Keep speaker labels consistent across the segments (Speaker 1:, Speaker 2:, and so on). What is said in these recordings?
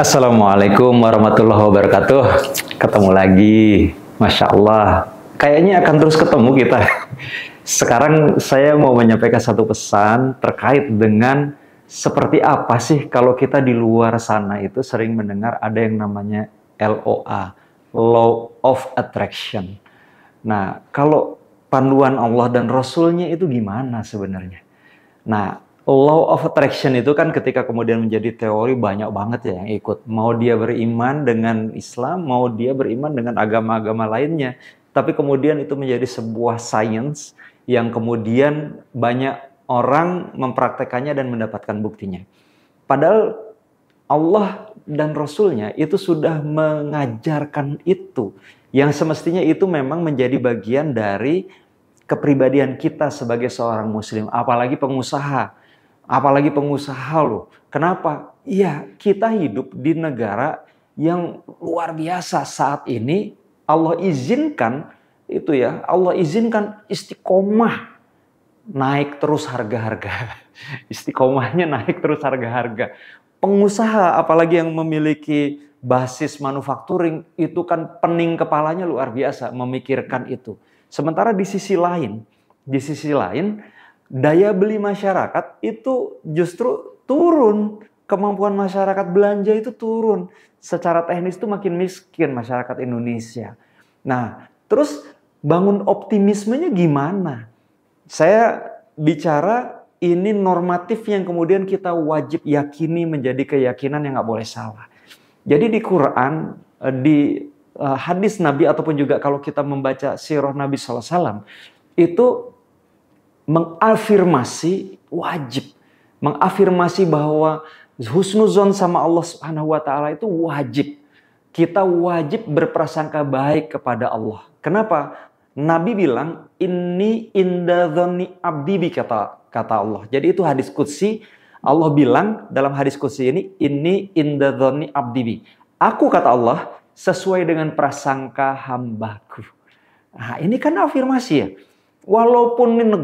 Speaker 1: Assalamualaikum warahmatullahi wabarakatuh. Ketemu lagi, Masya Allah. Kayaknya akan terus ketemu kita. Sekarang saya mau menyampaikan satu pesan terkait dengan seperti apa sih kalau kita di luar sana itu sering mendengar ada yang namanya LOA, Law of Attraction. Nah, kalau panduan Allah dan Rasulnya itu gimana sebenarnya? Nah, Law of Attraction itu kan ketika kemudian menjadi teori banyak banget ya yang ikut. Mau dia beriman dengan Islam, mau dia beriman dengan agama-agama lainnya. Tapi kemudian itu menjadi sebuah sains yang kemudian banyak orang mempraktekannya dan mendapatkan buktinya. Padahal Allah dan Rasulnya itu sudah mengajarkan itu. Yang semestinya itu memang menjadi bagian dari kepribadian kita sebagai seorang muslim. Apalagi pengusaha loh. Kenapa? Iya, kita hidup di negara yang luar biasa saat ini. Allah izinkan itu ya, Allah izinkan istiqomah naik terus harga-harga. Istiqomahnya naik terus harga-harga. Pengusaha apalagi yang memiliki basis manufacturing itu kan pening kepalanya luar biasa memikirkan itu. Sementara di sisi lain daya beli masyarakat itu justru turun. Kemampuan masyarakat belanja itu turun. Secara teknis itu makin miskin masyarakat Indonesia. Nah, terus bangun optimismenya gimana? Saya bicara ini normatif yang kemudian kita wajib yakini menjadi keyakinan yang nggak boleh salah. Jadi di Quran, di hadis Nabi ataupun juga kalau kita membaca sirah Nabi SAW, itu mengafirmasi wajib, mengafirmasi bahwa husnuzon sama Allah Subhanahu wa taala itu wajib. Kita wajib berprasangka baik kepada Allah. Kenapa? Nabi bilang inni indadzanni abdi bi kata Allah. Jadi itu hadis qudsi. Allah bilang dalam hadis qudsi ini indadzanni abdi bi. Aku kata Allah sesuai dengan prasangka hambaku. Nah, ini kan afirmasi ya. Walaupun ini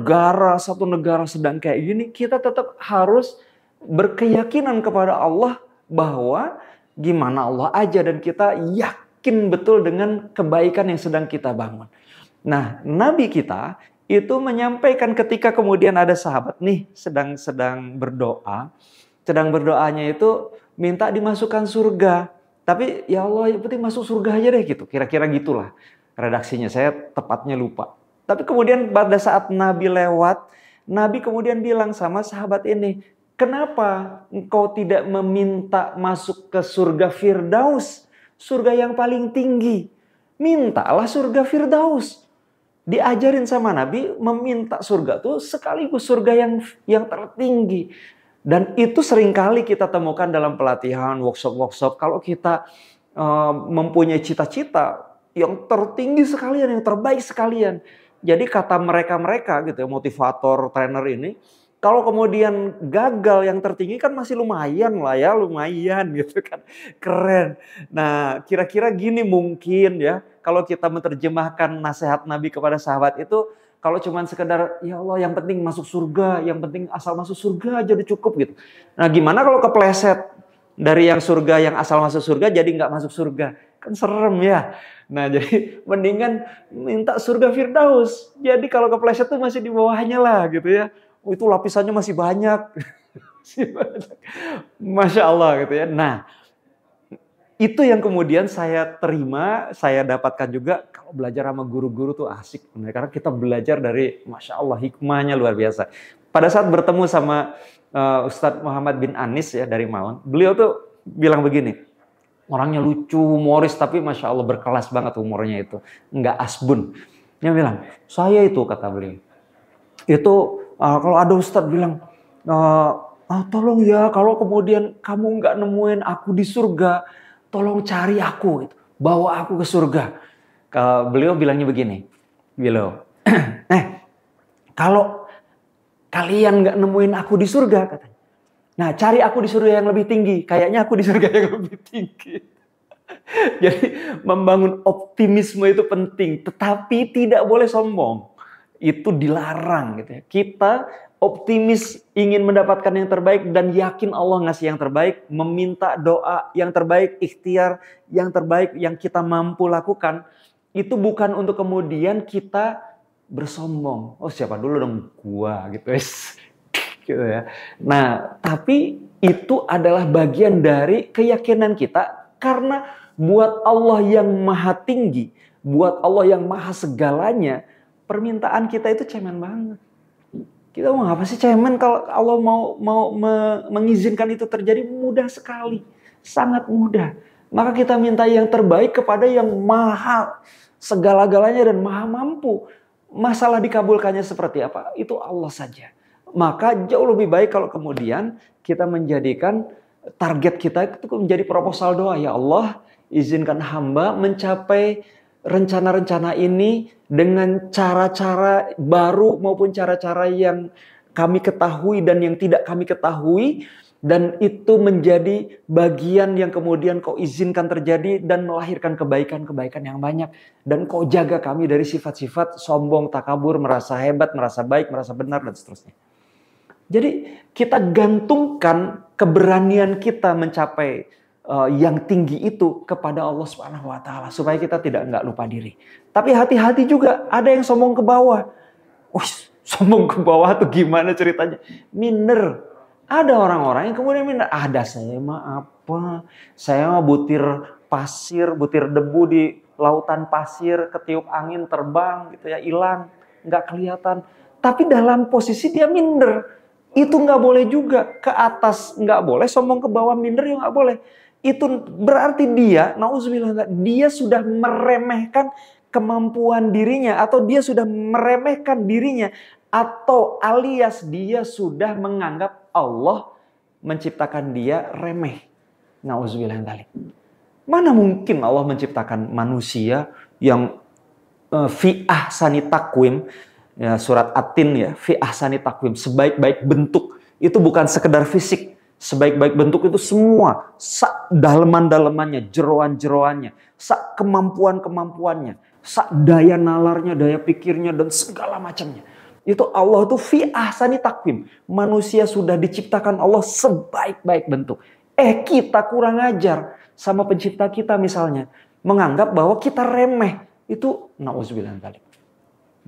Speaker 1: satu negara sedang kayak gini, kita tetap harus berkeyakinan kepada Allah bahwa gimana Allah aja dan kita yakin betul dengan kebaikan yang sedang kita bangun. Nah, Nabi kita itu menyampaikan ketika kemudian ada sahabat nih sedang berdoa, sedang berdoanya itu minta dimasukkan surga. Tapi ya Allah yang penting masuk surga aja deh gitu, kira-kira gitulah redaksinya, saya tepatnya lupa. Tapi kemudian pada saat Nabi lewat, Nabi kemudian bilang sama sahabat ini, kenapa engkau tidak meminta masuk ke surga Firdaus? Surga yang paling tinggi. Mintalah surga Firdaus. Diajarin sama Nabi meminta surga itu sekaligus surga yang tertinggi. Dan itu seringkali kita temukan dalam pelatihan, workshop-workshop. Kalau kita mempunyai cita-cita yang tertinggi sekalian, yang terbaik sekalian. Jadi kata mereka gitu ya, motivator, trainer ini, kalau kemudian gagal yang tertinggi kan masih lumayan lah ya, lumayan gitu kan. Keren. Nah, kira-kira gini mungkin ya, kalau kita menerjemahkan nasihat Nabi kepada sahabat itu, kalau cuman sekedar, ya Allah yang penting masuk surga, yang penting asal masuk surga aja udah cukup gitu. Nah, gimana kalau kepleset dari yang surga, yang asal masuk surga jadi nggak masuk surga? Kan serem ya. Nah, jadi mendingan minta surga Firdaus. Jadi kalau kepleset tuh masih di bawahnya lah gitu ya. Oh, itu lapisannya masih banyak. Masya Allah gitu ya. Nah, itu yang kemudian saya terima, saya dapatkan juga kalau belajar sama guru-guru tuh asik. Karena kita belajar dari Masya Allah hikmahnya luar biasa. Pada saat bertemu sama Ustadz Muhammad bin Anis ya dari Maun, beliau tuh bilang begini, orangnya lucu, humoris, tapi Masya Allah berkelas banget humornya itu. Nggak asbun. Dia bilang, saya itu kata beliau, itu kalau ada Ustadz bilang, tolong ya kalau kemudian kamu nggak nemuin aku di surga, tolong cari aku, gitu. Bawa aku ke surga. Beliau bilangnya begini, beliau, kalau kalian nggak nemuin aku di surga, katanya, nah cari aku di surga yang lebih tinggi, kayaknya aku di surga yang lebih tinggi. Jadi membangun optimisme itu penting, tetapi tidak boleh sombong. Itu dilarang gitu ya. Kita optimis ingin mendapatkan yang terbaik dan yakin Allah ngasih yang terbaik, meminta doa yang terbaik, ikhtiar yang terbaik yang kita mampu lakukan, itu bukan untuk kemudian kita bersombong. Oh, siapa dulu dong gua gitu guys. Gitu ya. Nah, tapi itu adalah bagian dari keyakinan kita karena buat Allah yang maha tinggi, buat Allah yang maha segalanya, permintaan kita itu cemen banget. Kita mau apa sih cemen kalau Allah mau mengizinkan itu terjadi? Mudah sekali, sangat mudah. Maka kita minta yang terbaik kepada yang maha segala-galanya dan maha mampu. Masalah dikabulkannya seperti apa? Itu Allah saja. Maka jauh lebih baik kalau kemudian kita menjadikan target kita itu menjadi proposal doa. Ya Allah, izinkan hamba mencapai rencana-rencana ini dengan cara-cara baru maupun cara-cara yang kami ketahui dan yang tidak kami ketahui, dan itu menjadi bagian yang kemudian kau izinkan terjadi dan melahirkan kebaikan-kebaikan yang banyak, dan kau jaga kami dari sifat-sifat sombong, takabur, merasa hebat, merasa baik, merasa benar, dan seterusnya. Jadi kita gantungkan keberanian kita mencapai yang tinggi itu kepada Allah Subhanahu wa taala supaya kita nggak lupa diri. Tapi hati-hati juga, ada yang sombong ke bawah. Wih, sombong ke bawah tuh gimana ceritanya? Minder. Ada orang-orang yang kemudian minder. Ada saya mah apa? Saya mah butir pasir, butir debu di lautan pasir, ketiup angin terbang gitu ya, hilang, nggak kelihatan. Tapi dalam posisi dia minder. Itu nggak boleh juga. Ke atas nggak boleh, sombong ke bawah, minder ya nggak boleh. Itu berarti dia, nauzubillah, dia sudah meremehkan kemampuan dirinya, atau dia sudah meremehkan dirinya, atau alias dia sudah menganggap Allah menciptakan dia remeh. Nauzubillah. Mana mungkin Allah menciptakan manusia yang fi ahsani taqwim, ya, surat At-Tin ya, fi ahsani taqwim, sebaik-baik bentuk. Itu bukan sekedar fisik. Sebaik-baik bentuk itu semua, sak daleman-dalemannya, jeroan-jeroannya, sak kemampuan-kemampuannya, sak daya nalarnya, daya pikirnya, dan segala macamnya. Itu Allah itu fi ahsani taqwim. Manusia sudah diciptakan Allah sebaik-baik bentuk. Kita kurang ajar sama pencipta kita misalnya, menganggap bahwa kita remeh. Itu na'udzubillah dzalik.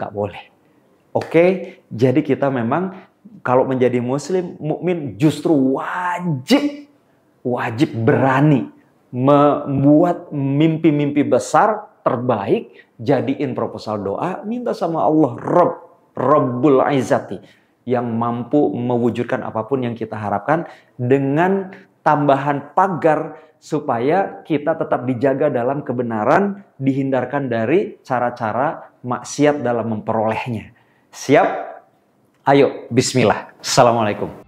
Speaker 1: Nggak boleh. Oke, jadi kita memang kalau menjadi muslim, mukmin justru wajib berani membuat mimpi-mimpi besar terbaik, jadiin proposal doa, minta sama Allah Rabbul Izzati yang mampu mewujudkan apapun yang kita harapkan, dengan tambahan pagar supaya kita tetap dijaga dalam kebenaran, dihindarkan dari cara-cara maksiat dalam memperolehnya. Siap? Ayo, bismillah. Assalamualaikum.